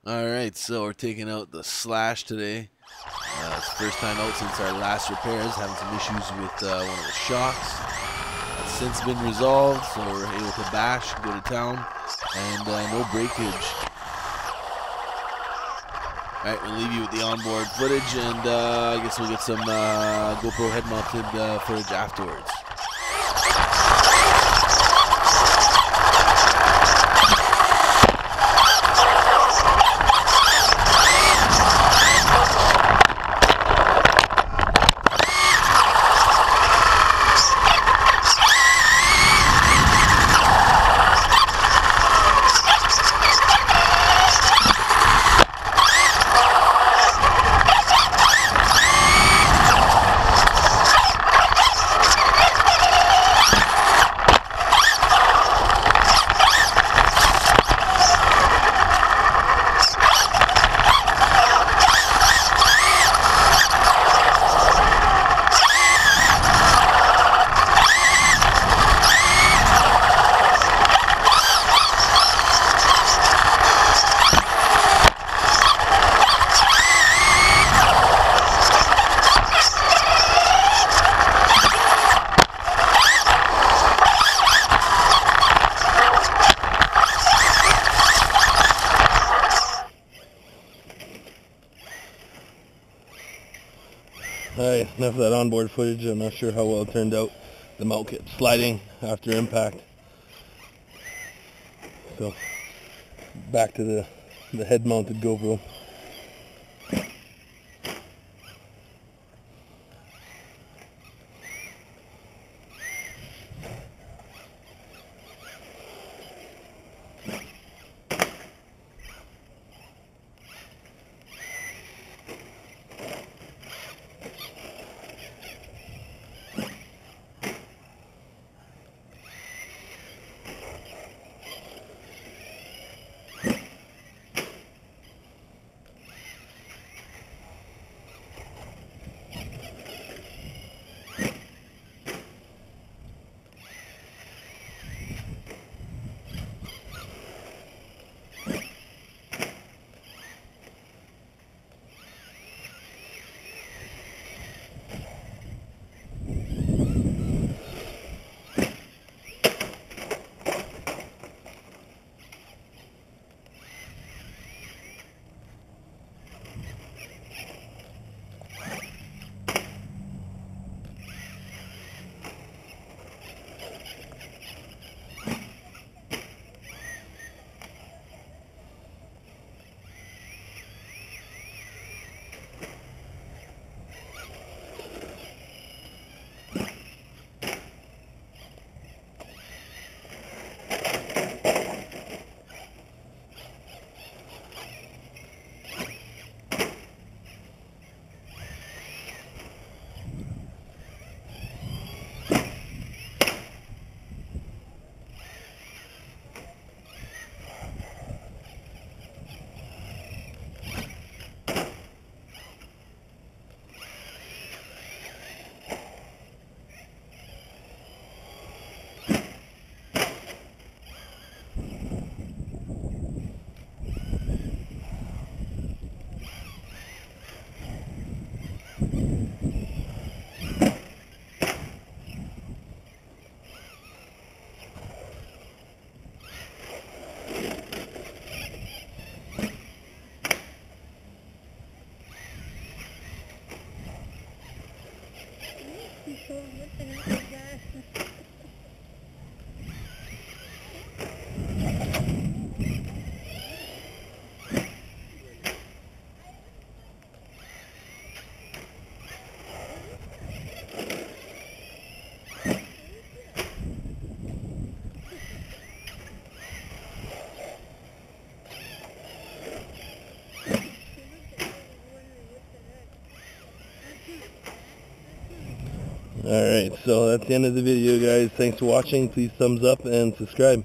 Alright, so we're taking out the Slash today. It's the first time out since our last repairs, having some issues with one of the shocks. It's since been resolved, so we're able to bash, go to town, and no breakage. Alright, we'll leave you with the onboard footage, and I guess we'll get some GoPro head-mounted footage afterwards. Alright, enough of that onboard footage. I'm not sure how well it turned out. The mount kept sliding after impact. So, back to the head-mounted GoPro. Alright, so that's the end of the video, guys. Thanks for watching. Please thumbs up and subscribe.